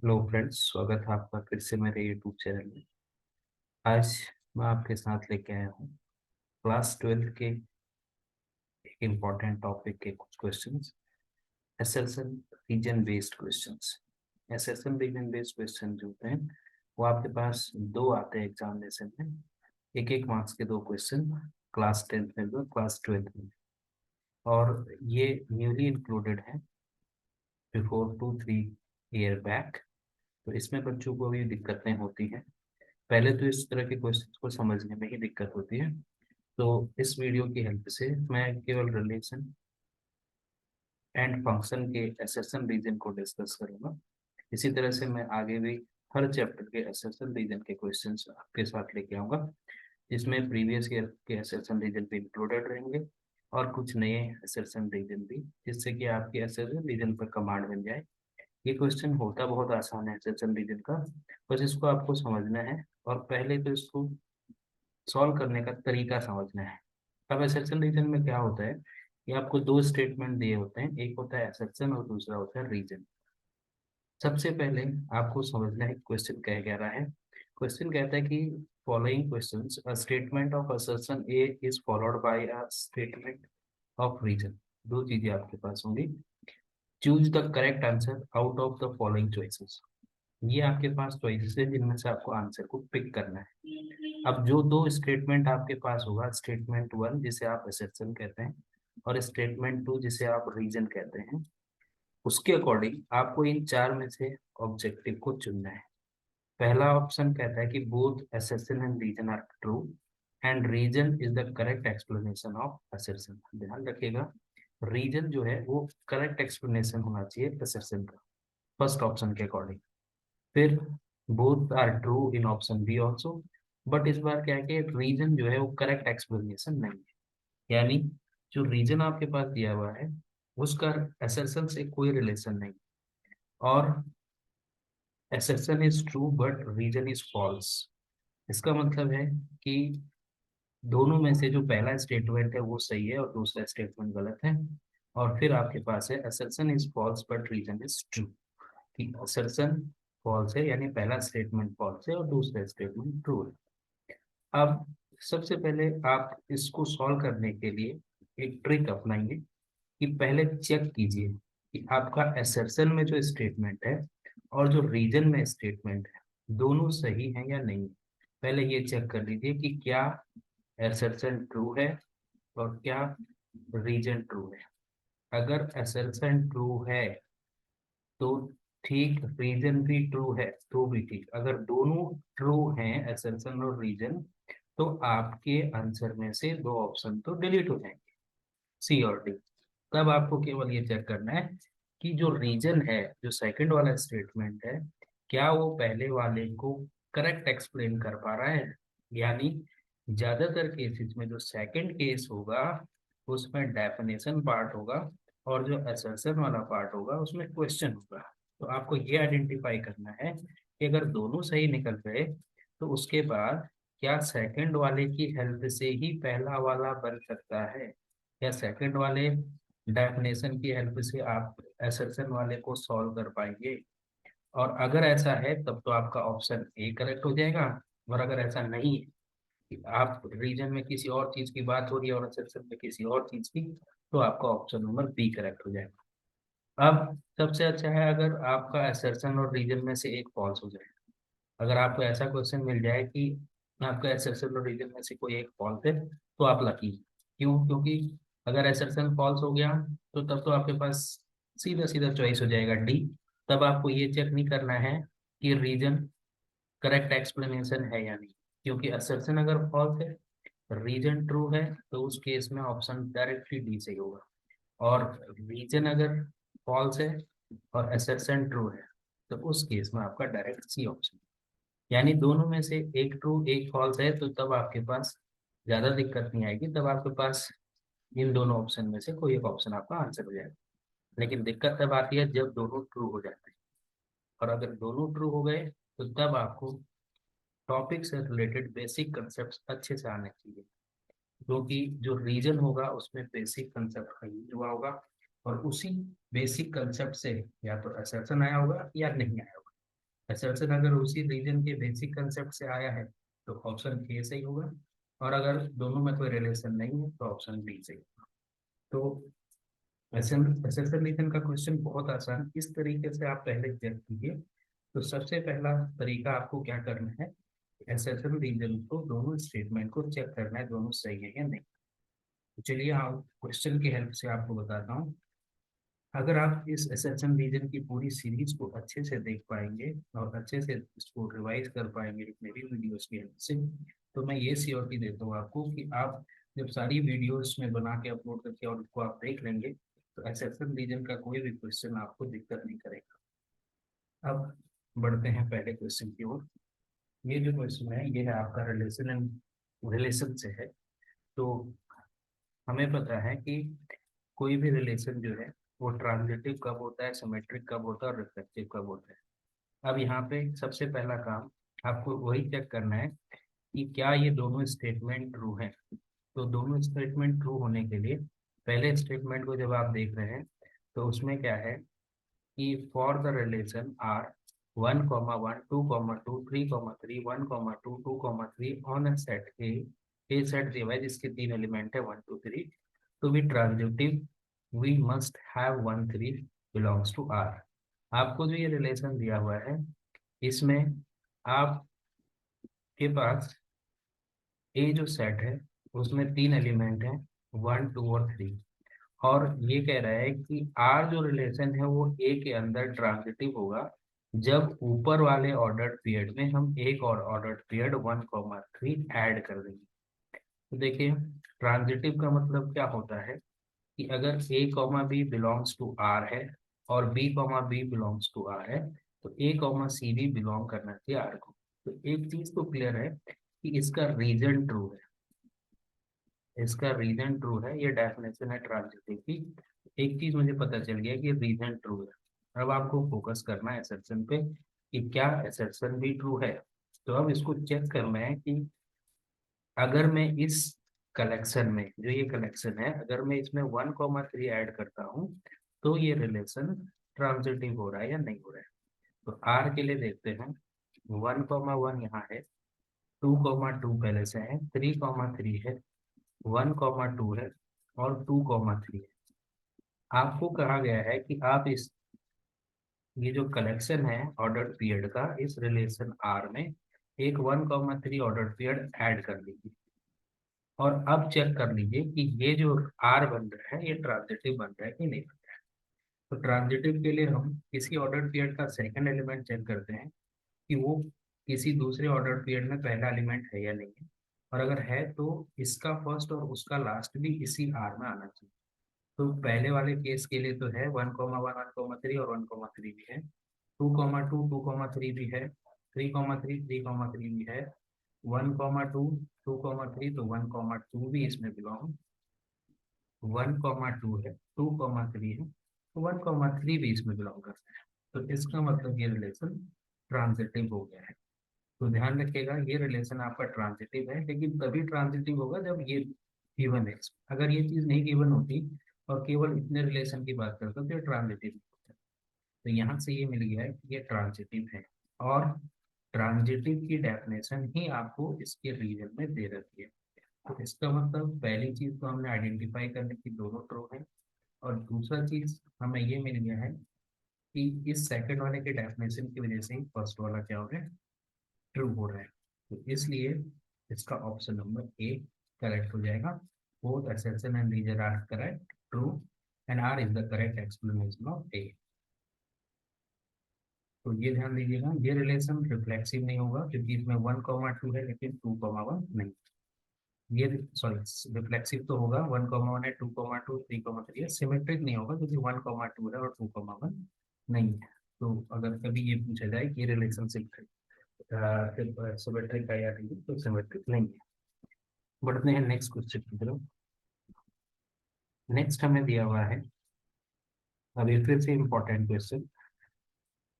Hello friends, स्वागत है आपका फिर से मेरे यूट्यूब चैनल में। आज मैं आपके साथ लेके आया हूँ क्लास 12 के एक इम्पॉर्टेंट टॉपिक के कुछ questions. SSL reason based questions. SSL reason based question जो होते हैं वो आपके पास दो आते हैं एग्जामिनेशन में। एक एक मार्क्स के दो क्वेश्चन क्लास 10th में भी और क्लास 12th में। और ये न्यूली इंक्लूडेड है बिफोर 2-3 ईयर बैक। तो इसमें बच्चों को भी दिक्कतें होती हैं। पहले तो इस तरह के क्वेश्चंस को समझने में ही दिक्कत होती है। तो इस वीडियो की हेल्प से मैं केवल रिलेशन एंड फंक्शन के एसेशन रीजन को डिस्कस करूंगा। इसी तरह से मैं आगे भी हर चैप्टर के एसेशन रीजन के क्वेश्चंस आपके साथ लेके आऊंगा, जिसमें प्रीवियस ईयर के एसेशन रीजन भी इंक्लूडेड रहेंगे और कुछ नए एसेशन रीजन भी, जिससे कि आपके एसेशन रीजन पर कमांड बन जाए। ये क्वेश्चन होता बहुत आसान है एसेशन रीजन का, बस इसको आपको समझना है और पहले तो इसको सॉल्व करने का तरीका समझना है। अब एक्सेप्शन रीजन में क्या होता है कि आपको दो स्टेटमेंट दिए होते हैं, एक होता है एक्सेप्शन और दूसरा होता है रीजन। सबसे पहले आपको समझना है क्वेश्चन कह क्या रहा है। क्वेश्चन कहता है कि following questions a statement of assertion A is followed by a statement of reason. दो चीजें आपके पास होंगी। Choose the correct answer out of the following choices. ये आपके पास चॉइसेस है जिनमें से आपको आंसर को पिक करना है। अब जो दो स्टेटमेंट आपके पास होगा, स्टेटमेंट वन जिसे आप असर्शन कहते हैं और स्टेटमेंट टू जिसे आप रीजन कहते हैं, उसके अकॉर्डिंग आपको इन चार में से ऑब्जेक्टिव को चुनना है। पहला ऑप्शन कहता है कि both assertion and reason are true and reason is the correct explanation of assertion. ध्यान रखिएगा, रीजन जो है वो करेक्ट एक्सप्लेनेशन होना चाहिए असर्शन का, फर्स्ट ऑप्शन के अकॉर्डिंग। फिर both are true in option B also, but इस बार क्या है कि रीजन जो है वो करेक्ट एक्सप्लेनेशन नहीं है। यानी जो रीजन आपके पास दिया हुआ है उसका असर्शन से कोई रिलेशन नहीं, और assertion is true but reason is false. इसका मतलब है कि दोनों में से जो पहला स्टेटमेंट है वो सही है और दूसरा स्टेटमेंट गलत है। और फिर आपके पास है assertion is false but reason is true, कि असर्शन फॉल्स है यानी पहला स्टेटमेंट फॉल्स है और दूसरा स्टेटमेंट ट्रू है। अब सबसे पहले आप इसको सॉल्व करने के लिए एक ट्रिक अपनाएंगे कि पहले चेक कीजिए कि आपका असर्शन में जो स्टेटमेंट है और जो रीजन में स्टेटमेंट है दोनों सही है या नहीं। पहले ये चेक कर लीजिए कि क्या असर्शन ट्रू है और क्या रीजन ट्रू है। अगर असर्शन ट्रू है तो ठीक, रीजन भी ट्रू है तो भी ठीक। अगर दोनों ट्रू हैं असर्शन और रीजन, तो आपके आंसर में से दो ऑप्शन तो डिलीट हो जाएंगे, सी और डी। तब आपको केवल ये चेक करना है कि जो रीजन है, जो सेकंड वाला स्टेटमेंट है, क्या वो पहले वाले को करेक्ट एक्सप्लेन कर पा रहा है। यानी ज्यादातर केसेस में जो सेकंड केस होगा उसमें डेफिनेशन पार्ट होगा और जो असर्शन वाला पार्ट होगा उसमें क्वेश्चन होगा। तो आपको ये आइडेंटिफाई करना है कि अगर दोनों सही निकल गए तो उसके बाद क्या सेकंड वाले की हेल्प से ही पहला वाला बन सकता है, या सेकंड वाले डेफिनेशन की हेल्प से आप असर्शन वाले को सॉल्व कर पाएंगे। और अगर ऐसा है तब तो आपका ऑप्शन ए करेक्ट हो जाएगा। और अगर ऐसा नहीं है कि आप रीजन में किसी और चीज की बात हो रही है और असर्शन में किसी और चीज की, तो आपका ऑप्शन नंबर बी करेक्ट हो जाएगा। अब सबसे अच्छा है अगर आपका असर्शन और रीजन में से एक फॉल्स हो जाए। अगर आपको ऐसा क्वेश्चन मिल जाए कि आपका एसएसएल और रीजन में से कोई एक फॉल्स है, तो आप लकी। क्यों? क्योंकि अगर एसएसएल फॉल्स हो गया तो तब तो आपके पास सीधा सीधा चॉइस हो जाएगा डी। तब आपको ये चेक नहीं करना है कि रीजन करेक्ट एक्सप्लेनेशन है या नहीं, क्योंकि असर्शन अगर फॉल्स है, रीजन ट्रू है, तो उस केस में ऑप्शन डायरेक्टली डी सही होगा। और रीजन अगर फॉल्स है और असर्शन ट्रू है, तो उस केस में आपका डायरेक्ट सी ऑप्शन। यानी दोनों में से एक ट्रू एक फॉल्स है, तो तब आपके पास ज्यादा दिक्कत नहीं आएगी, तब आपके पास इन दोनों ऑप्शन में से कोई एक ऑप्शन आपका आंसर हो जाएगा। लेकिन दिक्कत तब आती है जब दोनों ट्रू हो जाते हैं। और अगर दोनों ट्रू हो गए तो तब आपको टॉपिक से रिलेटेड बेसिक कंसेप्ट अच्छे से आने चाहिए, क्योंकि जो रीजन होगा उसमें बेसिक कंसेप्ट का यूज हुआ होगा और उसी बेसिक कंसेप्ट से या तो असर्शन आया होगा या नहीं आया होगा। असर्शन अगर उसी रीजन के बेसिक कंसेप्ट से आया है तो ऑप्शन ए सही होगा, और अगर दोनों में कोई रिलेशन नहीं है तो ऑप्शन बी सही होगा। तो असर्शन रीजन का क्वेश्चन बहुत आसान, इस तरीके से आप पहले चेक कीजिए। तो सबसे पहला तरीका आपको क्या करना है, असर्शन रीजन को, दोनों स्टेटमेंट को चेक करना है दोनों सही है या नहीं। तो चलिए आप क्वेश्चन की हेल्प से आपको बताता हूँ। अगर आप इस एसेशन रीजन की पूरी सीरीज को अच्छे से देख पाएंगे और अच्छे से इसको रिवाइज कर पाएंगे मेरी वीडियोस की हेल्प से, तो मैं ये श्योरिटी देता हूँ आपको कि आप जब सारी वीडियोस में बना के अपलोड करके और उसको आप देख लेंगे तो एसेशन रीजन का कोई भी क्वेश्चन आपको दिक्कत नहीं करेगा। अब बढ़ते हैं पहले क्वेश्चन की ओर। ये जो क्वेश्चन है ये है आपका रिलेशन एंड रिलेशन से है। तो हमें पता है कि कोई भी रिलेशन जो है वो ट्रांजिटिव कब होता है, सिमेट्रिक कब होता है और रिफ्लेक्टिव कब होता है। अब यहाँ पे सबसे पहला काम आपको वही चेक करना है कि क्या ये दोनों स्टेटमेंट ट्रू हैं। तो दोनों स्टेटमेंट ट्रू होने के लिए पहले स्टेटमेंट को जब आप देख रहे हैं तो उसमें क्या है कि for the relation R 1,1 2,2 3,3 1,2 2,3 on a set A set दिया हुआ है जिसके तीन एलिमेंट है 1 2 3, to be transitive we must have 1 3 belongs to R. आपको जो ये रिलेशन दिया हुआ है इसमें आपके पास ए जो सेट है उसमें तीन एलिमेंट हैं 1 2 और 3, और ये कह रहा है कि आर जो रिलेशन है वो ए के अंदर ट्रांजिटिव होगा जब ऊपर वाले ऑर्डर पीरियड में हम एक और ऑर्डर पीरियड 1,3 ऐड कर देंगे। तो देखिए ट्रांजिटिव का मतलब क्या होता है कि अगर A comma B belongs to R है और B comma B belongs to R है तो ए कॉमा सी भी बिलोंग करना चाहिए आर को। तो एक चीज तो क्लियर है कि इसका रीजन ट्रू है, इसका रीजन ट्रू है, ये डेफिनेशन है ट्रांजिटिव की। एक चीज मुझे पता चल गया कि रीजन ट्रू है। अब आपको फोकस करना है असर्शन पे कि क्या असर्शन भी ट्रू है। तो अब इसको चेक करना है कि अगर मैं इस कलेक्शन में, जो ये कलेक्शन है, अगर मैं इसमें 1,3 ऐड करता हूँ तो ये रिलेशन ट्रांजिटिव हो रहा है या नहीं हो रहा है। तो आर के लिए देखते हैं, 1,1 यहाँ है, 2,2 पहले से है, 3,3 है, 1,2 है और 2,3 है। आपको कहा गया है कि आप इस ये जो कलेक्शन है ऑर्डर पीरियड का इस रिलेशन आर में एक 1,3 ऑर्डर पीरियड ऐड कर लीजिए और अब चेक कर लीजिए कि ये जो आर बन रहा है ये ट्रांजिटिव बन रहा है कि नहीं बन रहा है। तो ट्रांजिटिव के लिए हम किसी ऑर्डर पीरियड का सेकंड एलिमेंट चेक करते हैं कि वो किसी दूसरे ऑर्डर पीरियड में पहला एलिमेंट है या नहीं है, और अगर है तो इसका फर्स्ट और उसका लास्ट भी इसी आर में आना चाहिए। तो पहले वाले केस के लिए तो है 1,1 1,3 और 1,3 भी है, 2,2 2,3 भी है, 3,3 3,3 भी है, 1,2 2,3 तो 1,2 भी इसमें बिलोंग, 1,2 है, 2,3 है तो 1,3 भी इसमें बिलोंग करता है। तो इसका मतलब ये रिलेशन ट्रांजिटिव हो गया है। तो ध्यान रखिएगा ये रिलेशन आपका ट्रांजिटिव है, लेकिन तभी ट्रांजिटिव होगा जब ये गिवन है। अगर ये चीज नहीं गिवन होती और केवल इतने रिलेशन की बात करते तो ये ट्रांजिटिव होता। तो यहाँ से ये मिल गया है कि ये ट्रांजिटिव है, और ट्रांजिटिव की डेफिनेशन ही आपको इसके रीजन में दे रखी है। तो इसका मतलब पहली चीज तो हमने आइडेंटिफाई करने की दोनों ट्रू है, और दूसरा चीज हमें ये मिल गया है कि इस सेकंड वाले के डेफिनेशन की वजह से ही फर्स्ट वाला क्या हो रहा है, ट्रू हो रहा है। तो इसलिए इसका ऑप्शन नंबर ए करेक्ट हो जाएगा। Both assertion and reason are correct, true, and R is the correct explanation of A। तो ये ध्यान दीजिएगा ये रिलेशन रिफ्लेक्सिव नहीं होगा क्योंकि इसमें 1,2 है लेकिन 2,1 नहीं। ये सॉरी रिफ्लेक्सिव तो होगा, 1,1 है, 2,2 3,3 है। सिमेट्रिक नहीं होगा क्योंकि 1,2 है और 2,1 नहीं है। तो अगर कभी ये पूछा जाए कि रिलेशनशिप सिमेट्रिक है या नहीं तो सिमेट्रिक नहीं है। बढ़ते हैं नेक्स्ट क्वेश्चन की तरफ। नेक्स्ट हमें दिया हुआ है, अभी फिर से इम्पोर्टेंट क्वेश्चन।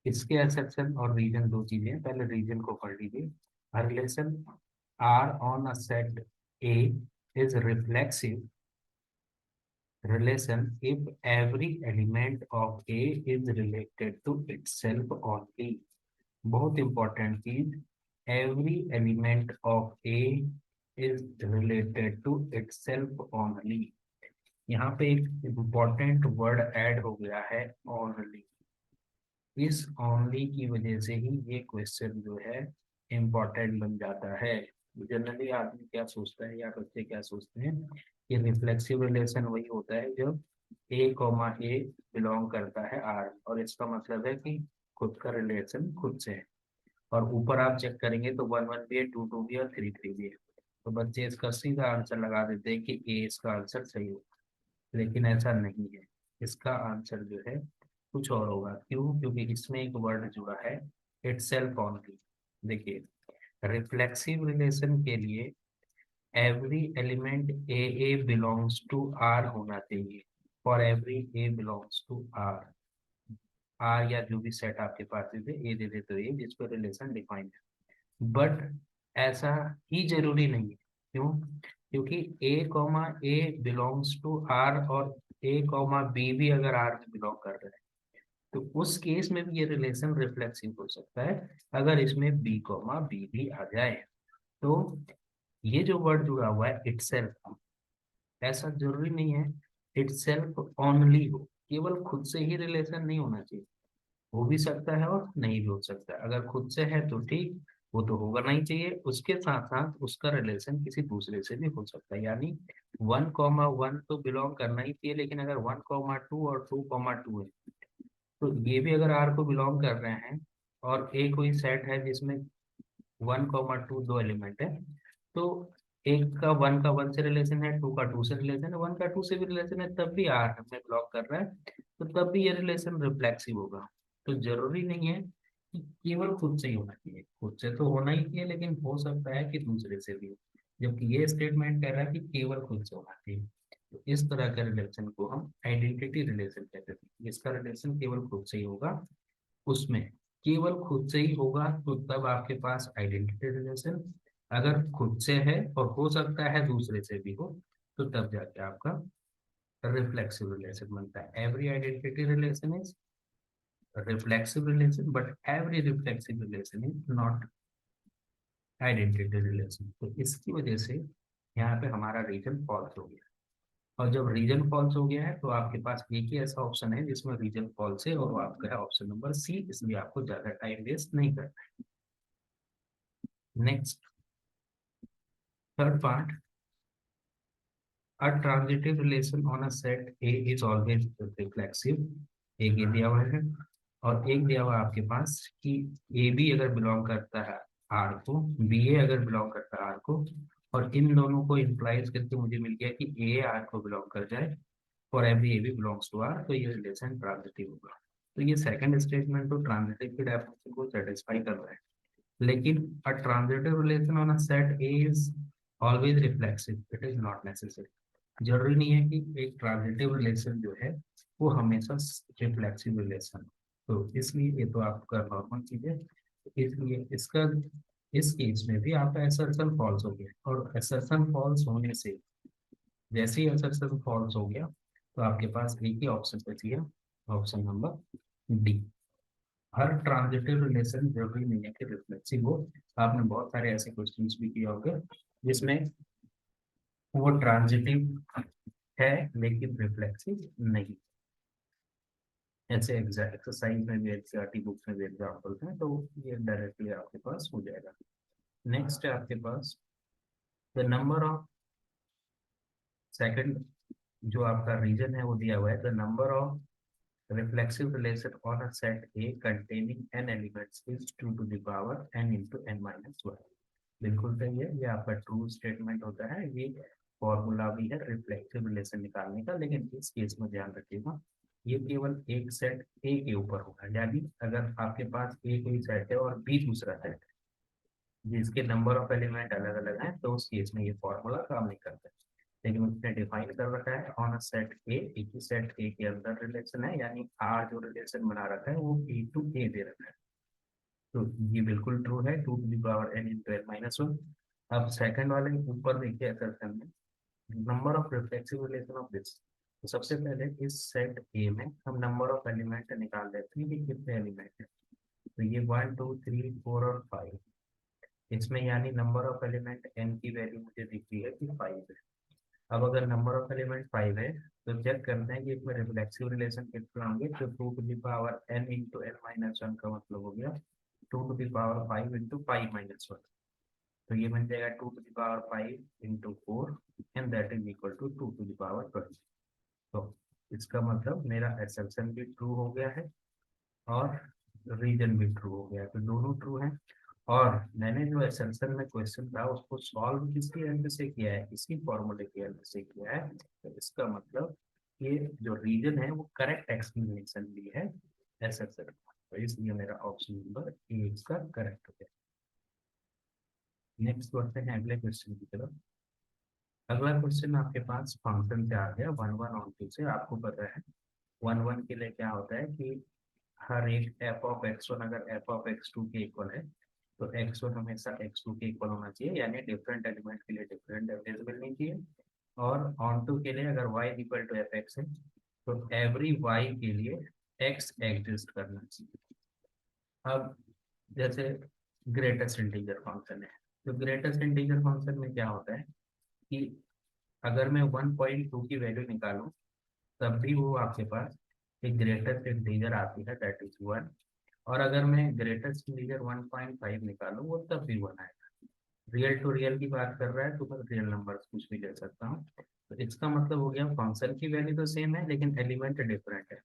इसके एक्सेप्शन और रीजन दो चीजें हैं, पहले रीजन को पढ़ लीजिए। A relation R on a set A is reflexive relation if every element of A is related to itself only। बहुत इंपॉर्टेंट चीज, every element of A is related to itself only. यहाँ पे एक important word add हो गया है, only. इस only की वजह से ही ये क्वेश्चन जो है इम्पोर्टेंट बन जाता है। जनरली आदमी क्या सोचता है या बच्चे क्या सोचते हैं कि रिफ्लेक्सिव रिलेशन वही होता है जब ए कॉमा ए बिलोंग करता है आर, और इसका मतलब है कि खुद का रिलेशन खुद से है। और ऊपर आप चेक करेंगे तो वन वन भी है, टू टू भी है और थ्री थ्री भी है। तो बच्चे इसका सीधा आंसर लगा देते हैं कि ए इसका आंसर सही होगा, लेकिन ऐसा नहीं है। इसका आंसर जो है कुछ और होगा। क्यों? क्योंकि इसमें एक वर्ड जुड़ा है, इटसेल्फ ओनली। देखिए, रिफ्लेक्सिव रिलेशन के लिए every element A A belongs to R होना चाहिए। For every A belongs to R, R या जो भी सेट आपके पास दे दे, ए दे दे तो ए जिस पर रिलेशन डिफाइंड है। बट ऐसा ही जरूरी नहीं है। क्यों? क्योंकि A comma A belongs to R और ए कॉमा बी भी अगर आर में बिलोंग कर रहे हैं, तो उस केस में भी ये रिलेशन रिफ्लेक्सिव हो सकता है, अगर इसमें बी कॉमा बी भी आ जाए। तो ये जो वर्ड जुड़ा हुआ है इटसेल्फ, ऐसा जरूरी नहीं है इटसेल्फ ओनली हो, केवल खुद से ही रिलेशन नहीं होना चाहिए। हो भी सकता है और नहीं भी हो सकता है। अगर खुद से है तो ठीक, वो तो होगा नहीं चाहिए। उसके साथ साथ उसका रिलेशन किसी दूसरे से भी हो सकता है, यानी वन कॉमा वन तो बिलोंग करना ही चाहिए, लेकिन अगर वन कॉमा टू और टू कॉमा टू है, तो ये भी अगर आर को बिलोंग कर रहे हैं, और ए कोई सेट है जिसमें वन कॉमा टू दो एलिमेंट है, तो एक का वन से रिलेशन है, टू का टू से रिलेशन है, वन का टू से भी रिलेशन है, तब भी आर हमें ब्लॉक कर रहा है, तो तब भी ये रिलेशन रिफ्लेक्सिव होगा। तो जरूरी नहीं है कि केवल खुद से ही होना चाहिए, खुद से तो होना ही चाहिए, लेकिन हो सकता है कि दूसरे से भी हो। जबकि ये स्टेटमेंट कह रहा है कि केवल खुद से होना चाहिए। तो इस तरह के रिलेशन को हम आइडेंटिटी रिलेशन कहते हैं। इसका रिलेशन केवल खुद से ही होगा, उसमें केवल खुद से ही होगा, तो तब आपके पास आइडेंटिटी रिलेशन। अगर खुद से है और हो सकता है दूसरे से भी हो, तो तब जाके आपका रिफ्लेक्सिव रिलेशन बनता है। Every identity relation is reflexive relation, but every reflexive relation is not identity relation. तो इसकी वजह से यहाँ पे हमारा रीजन फॉल्स हो गया। और जब रीजन फॉल्स हो गया है, तो आपके पास एक ही ऐसा ऑप्शन है जिसमें रीजन फॉल्स है, और वो आपका है ऑप्शन नंबर सी। इसलिए आपको ज्यादा टाइम वेस्ट नहीं करना है। Next, third part, a transitive relation on a set A is always reflexive। एक ये दिया हुआ है, और एक दिया हुआ है आपके पास कि ए बी अगर बिलोंग करता है आर को, बी ए अगर बिलोंग करता है आर को, और इन दोनों को इंप्लाइज करके मुझे मिल गया कि ए आर को बिलोंग कर जाए for every A B belongs to R, तो ये रिलेशन ट्रांजिटिव होगा। तो ये सेकंड स्टेटमेंट तो ट्रांजिटिव की डेफिनेशन को सेटिस्फाई कर रहा है, लेकिन a transitive relation on a set A is always reflexive, it is not necessary। जरूरी नहीं है कि एक ट्रांजिटिव रिलेशन जो है वो हमेशा रिफ्लेक्सिव रिलेशन। तो इसलिए ये तो आपका नॉर्मल चीज है। तो इसलिए इसका इस केस में भी आपका असर्शन फॉल्स हो गया, और असर्शन फॉल्स होने से, जैसे ही असर्शन फॉल्स हो गया, तो आपके पास एक ही ऑप्शन बच गया, ऑप्शन नंबर डी। हर ट्रांजिटिव रिलेशन जरूरी नहीं है कि रिफ्लेक्सिव हो। आपने बहुत सारे ऐसे क्वेश्चंस भी किए होंगे जिसमें वो ट्रांजिटिव है लेकिन रिफ्लेक्सिव नहीं। ऐसे एक्सरसाइज में भी, एनसीईआरटी बुक्स में भी एग्जाम्पल्स हैं, तो ये डायरेक्टली आपके पास हो जाएगा। नेक्स्ट है आपके पास द नंबर ऑफ, सेकंड जो आपका रीजन है वो दिया हुआ है, the number of reflexive relation on a set A containing n elements is 2 to the power n into n minus 1। बिल्कुल सही है, ये आपका ट्रू स्टेटमेंट होता है। ये फॉर्मूला भी है रिफ्लेक्सिव रिलेशन निकालने का, लेकिन इस केस में ध्यान रखिएगा ये केवल एक सेट ए के ऊपर होगा। यानी अगर आपके पास ए कोई सेट है और बी दूसरा सेट है जिसके नंबर ऑफ एलिमेंट अलग अलग हैं, तो उस केस में ये फॉर्मूला काम नहीं करता है। लेकिन उसने डिफाइन कर रखा है ऑन अ सेट ए, एक ही सेट ए के अंदर रिलेशन है, यानी आर जो रिलेशन बना रखा है वो ए टू ए दे रखा है। तो ये बिल्कुल ट्रू है, two to the power N into N minus one. अब सेकंड वाले ऊपर देखिए असर्शन में, number of reflexive relation of this. तो सबसे पहले इस सेट ए में हम नंबर ऑफ एलिमेंट निकाल लेते हैं कि कितने एलिमेंट है। तो ये 1 2 3 4 और 5, इसमें यानी नंबर ऑफ एलिमेंट n की वैल्यू मुझे दिख रही है कि 5 है। अब अगर नंबर ऑफ एलिमेंट 5 है तो चेक करते हैं कि इसमें रिफ्लेक्सिव रिलेशन कितने होंगे। तो 2 to the power n into n minus one का मतलब हो गया 2 to the power 5 into 5 minus one. तो ये बन जाएगा 2 to the power 5 into 4 and that is equal to 2 to the power 20। तो इसका मतलब मेरा असम्पशन भी ट्रू हो गया है और रीजन भी ट्रू हो गया है, तो दोनों ट्रू हैं। और मैंने जो असम्पशन में क्वेश्चन था उसको सॉल्व किसकी हेल्प से किया है, इसी फॉर्मूले की हेल्प से किया है। तो इसका मतलब ये जो रीजन है वो करेक्ट एक्सप्लेनेशन भी है असम्पशन। तो इसलिए मेरा ऑप्शन नंबर ए इसका करेक्ट हो गया। नेक्स्ट बढ़ते हैं अगले क्वेश्चन की तरफ। अगला क्वेश्चन आपके पास फंक्शन से आ गया 1 1 से। आपको पता है 1 1 के लिए क्या होता है कि हर एक एफ ऑफ एक्स वन अगर एफ ऑफ एक्स टू के इक्वल है तो एक्स वन हमेशा एक्स टू के इक्वल होना चाहिए, यानी डिफरेंट एलिमेंट के लिए डिफरेंट एवरेज मिलनी चाहिए। और ऑन टू के लिए अगर y equal to F X है तो एवरी y के लिए x एग्जिस्ट करना चाहिए। अब जैसे ग्रेटेस्ट इंटीजर फंक्शन है, तो ग्रेटेस्ट इंटीजर फंक्शन में क्या होता है कि अगर मैं 1.2 की वैल्यू निकालूं तब भी वो आपके पास एक ग्रेटेस्ट इंटीजर आती है दैट इज 1। और अगर मैं ग्रेटेस्ट इंटीजर 1.5 निकालूं वो तब भी 1 आएगा। रियल टू रियल की बात कर रहा है तो मैं रियल नंबर कुछ भी ले सकता हूँ। तो इसका मतलब हो गया फंक्शन की वैल्यू तो सेम है लेकिन एलिमेंट डिफरेंट है।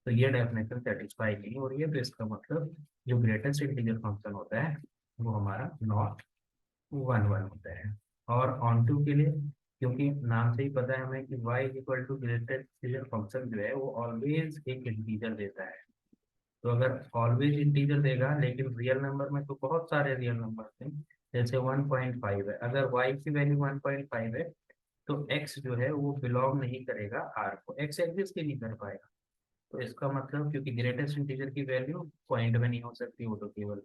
तो ये डेफिनेशन सेटिस्फाई नहीं हो रही है। तो इसका मतलब जो ग्रेटेस्ट इंटीजर फंक्शन होता है वो हमारा नॉट 1 1 होता है। और ऑन टू के लिए क्योंकि नाम से ही पता है हमें कि y equal to greatest integer function जो है वो ऑलवेज एक इंटीजर देता है। तो अगर ऑलवेज इंटीजर देगा लेकिन रियल नंबर में तो बहुत सारे रियल नंबर थे, जैसे 1.5 है, अगर y की वैल्यू 1.5 है तो x जो है वो बिलोंग नहीं करेगा r को, x एग्जिस्ट ही नहीं कर पाएगा। तो इसका मतलब क्योंकि ग्रेटेस्ट इंटीजर की वैल्यू पॉइंट में नहीं हो सकती, वो तो केवल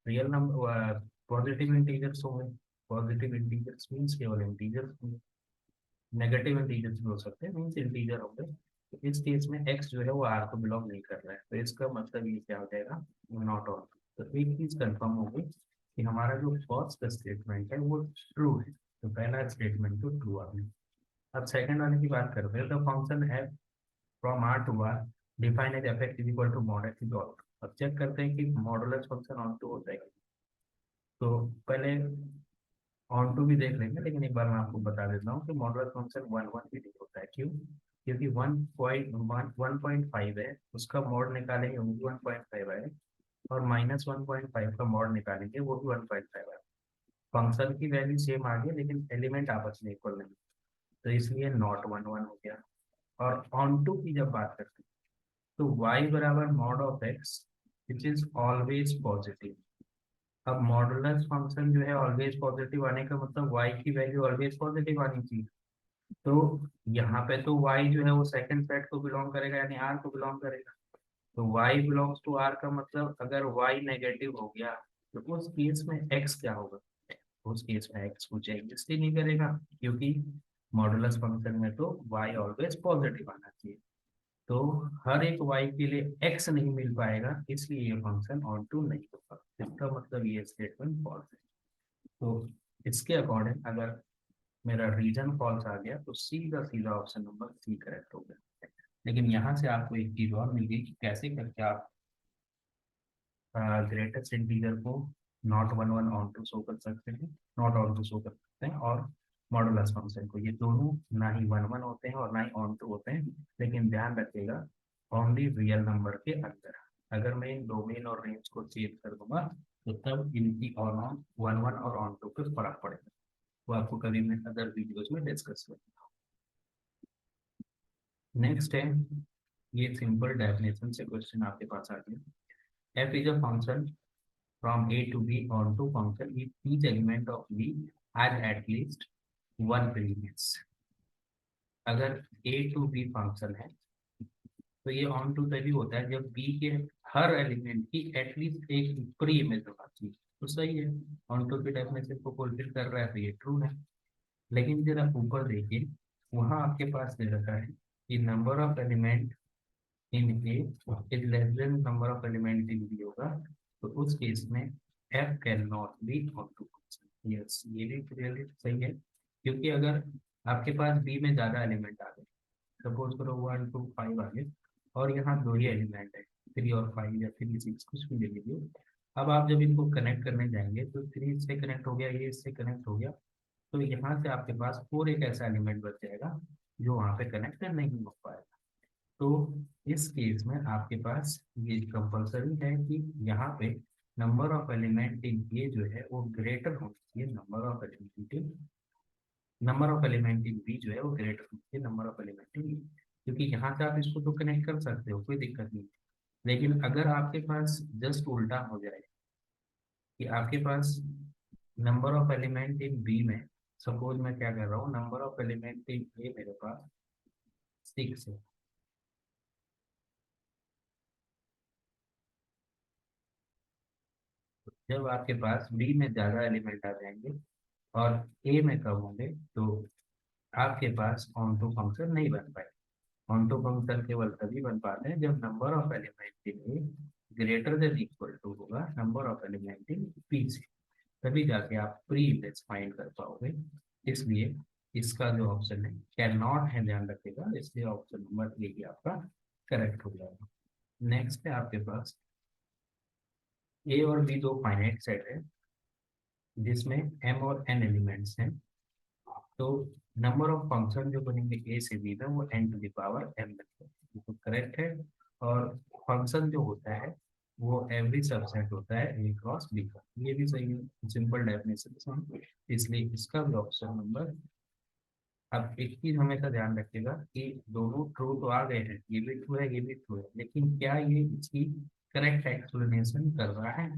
रियल नंबर पॉजिटिव इंटीजर्स होंगे। पॉजिटिव इंटीजर्स मीन्स केवल इंटीजर्स होंगे, नेगेटिव इंटीजर्स भी हो सकते हैं मीन्स इंटीजर होंगे। तो इस केस में x जो है वो r को बिलोंग नहीं कर रहा है, तो इसका मतलब ये क्या हो जाएगा नॉट ऑन। तो एक चीज कंफर्म हो गई कि हमारा जो फर्स्ट स्टेटमेंट है वो ट्रू है। तो पहला स्टेटमेंट तो ट्रू आ गया। अब सेकंड वाले की बात करते हैं। तो फंक्शन है from R to R define as F X is equal to mod X is all. अब चेक करते हैं कि मॉडुलस फंक्शन ऑन टू होता है। तो पहले ऑन टू भी देख लेंगे लेकिन एक बार मैं आपको बता देता हूँ कि मॉडुलस फंक्शन 1 1 भी नहीं होता है। क्यों? क्योंकि 1.5 है उसका मॉड निकालेंगे वो भी 1.5 आएगा, और -1.5 का मॉड निकालेंगे वो भी 1.5 आएगा। फंक्शन की वैल्यू सेम आ गई लेकिन एलिमेंट आपस में इक्वल नहीं, तो इसलिए नॉट 1 1 हो गया। और ऑन टू की जब बात करते हैं तो y बराबर mod of x which is always positive. अब मॉडुलस फंक्शन जो है ऑलवेज पॉजिटिव आने का मतलब y की वैल्यू ऑलवेज पॉजिटिव आनी चाहिए। तो यहाँ पे तो y जो है वो सेकंड सेट को बिलोंग करेगा यानी r को बिलोंग करेगा। तो y बिलोंग्स टू r का मतलब अगर y नेगेटिव हो गया तो उस केस में x क्या होगा? उस केस में x कुछ एग्जिस्ट ही नहीं करेगा, क्योंकि मॉडुलस फंक्शन में तो y ऑलवेज पॉजिटिव आना चाहिए। तो हर एक y के लिए x नहीं मिल पाएगा, इसलिए ये फंक्शन ऑन टू नहीं होगा। इसका मतलब ये स्टेटमेंट फॉल्स है। तो इसके अकॉर्डिंग अगर मेरा रीजन फॉल्स आ गया तो सीधा सीधा ऑप्शन नंबर सी करेक्ट हो गया। लेकिन यहाँ से आपको एक चीज और मिल गई कि कैसे करके आप ग्रेटेस्ट इंटीजर को नॉट 1 1 ऑन टू शो कर सकते हैं, नॉट ऑन टू शो कर सकते हैं, और मॉडुलस फंक्शन को, ये दोनों ना ही 1 1 होते हैं और ना ही ऑन टू होते हैं। लेकिन ध्यान रखिएगा ओनली रियल नंबर के अंदर। अगर मैं इन डोमेन और रेंज को चेंज कर दूंगा तो तब इनकी ऑन ऑन 1 1 और ऑन टू पे फर्क पड़ेगा। वो आपको कभी मैं अदर वीडियोज में डिस्कस करूंगा। नेक्स्ट है, ये सिंपल डेफिनेशन से क्वेश्चन आपके पास आ गया। F is a function from A to B onto function if each element of V has at least one premise। अगर A to B फंक्शन है तो ये ऑन टू तभी होता है जब B के हर एलिमेंट की एटलीस्ट एक प्री इमेज होना चाहिए। तो सही है, ऑन टू की डेफिनेशन को फुलफिल कर रहा है तो ये ट्रू है। लेकिन जरा ऊपर देखिए, वहां आपके पास दे रखा है कि number of element in A is less than number of element in B होगा तो उस केस में f can not be onto function. Yes, ये भी क्लियरली सही है, क्योंकि अगर आपके पास b में ज्यादा एलिमेंट आ गए, सपोज करो 1 2 5 आ गए, और यहाँ दो ही एलिमेंट है 3 और 5 या 3 6 कुछ भी ले लीजिए। अब आप जब इनको कनेक्ट करने जाएंगे तो 3 इससे कनेक्ट हो गया, ये इससे कनेक्ट हो गया, तो यहाँ से आपके पास और एक ऐसा एलिमेंट बच जाएगा जो वहाँ पे कनेक्ट नहीं हो पाएगा। तो इस केस में आपके पास ये कंपलसरी है कि यहाँ पे number of element in A जो है वो ग्रेटर होना चाहिए number of element in B जो है वो ग्रेटर होना चाहिए number of element in A, क्योंकि यहाँ से आप इसको तो कनेक्ट कर सकते हो, कोई दिक्कत नहीं। लेकिन अगर आपके पास जस्ट उल्टा हो जाए कि आपके पास number of element in B में, सपोज मैं क्या कर रहा हूँ, number of element in A मेरे पास 6 है, जब आपके पास बी में ज्यादा एलिमेंट आ जाएंगे और ए में कम होंगे, तो आपके पास ऑन टू फंक्शन नहीं बन पाए। ऑन टू फंक्शन केवल तभी बन पाते हैं जब number of element in A greater than equal to होगा number of element in B से, तभी जाके आप प्री इंडेक्स फाइंड कर पाओगे। इसलिए इसका जो ऑप्शन है कैन नॉट है, ध्यान रखिएगा, इसलिए ऑप्शन नंबर ए ही आपका करेक्ट हो जाएगा। नेक्स्ट है आपके पास ए और बी दो फाइनाइट सेट है जिसमें एम और एन एलिमेंट्स हैं, तो नंबर ऑफ फंक्शन जो बनेंगे ए से बी में वो N to the power M बनेंगे, तो करेक्ट है। और फंक्शन जो होता है वो एवरी सबसेट होता है ए क्रॉस बी का, ये भी सही है, सिंपल डेफिनेशन, इसलिए इसका भी ऑप्शन नंबर। अब एक चीज हमेशा ध्यान रखिएगा कि दोनों ट्रू तो आ गए हैं, ये भी ट्रू है ये भी ट्रू है, लेकिन क्या ये इसकी करेक्ट एक्सप्लेनेशन कर रहा है?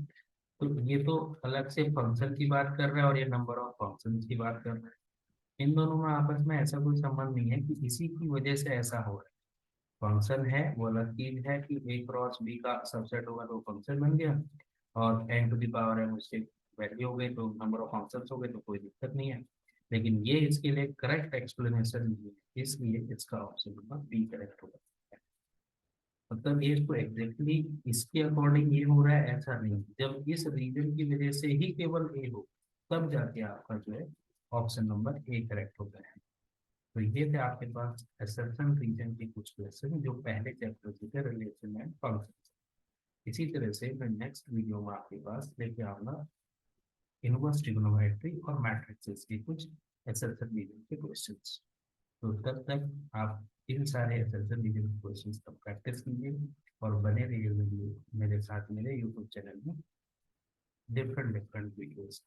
तो ये तो अलग से फंक्शन की बात कर रहा है और ये नंबर ऑफ फंक्शन की बात कर रहा है। इन दोनों में आपस में ऐसा कोई संबंध नहीं है कि इसी की वजह से ऐसा हो रहा है। फंक्शन है वो अलग चीज है कि ए क्रॉस बी का सबसेट होगा तो फंक्शन बन गया, और एन टू द पावर है उससे वैल्यू हो गई तो नंबर ऑफ फंक्शंस हो गए, तो कोई दिक्कत नहीं है। लेकिन ये इसके लिए करेक्ट एक्सप्लेनेशन नहीं है, इसलिए इसका ऑप्शन नंबर बी करेक्ट होगा। मतलब ये तो एग्जैक्टली इसके अकॉर्डिंग ये हो रहा है ऐसा नहीं, जब इस रीजन की वजह से ही केवल ए हो तब जाके आपका जो है ऑप्शन नंबर ए करेक्ट होता है। तो ये थे आपके पास असर्शन रीजन के कुछ क्वेश्चन जो पहले चैप्टर से थे, रिलेशन एंड फंक्शन। इसी तरह से मैं नेक्स्ट वीडियो में आपके पास लेके आऊंगा इनवर्स ट्रिग्नोमेट्री और मैट्रिसेस के कुछ असर्शन रीजन के क्वेश्चंस। तो तब तक आप इन सारे असर्शन रीजन के क्वेश्चंस का प्रैक्टिस कीजिए और बने रहिए मेरे साथ मेरे यूट्यूब चैनल में डिफरेंट डिफरेंट वीडियोस।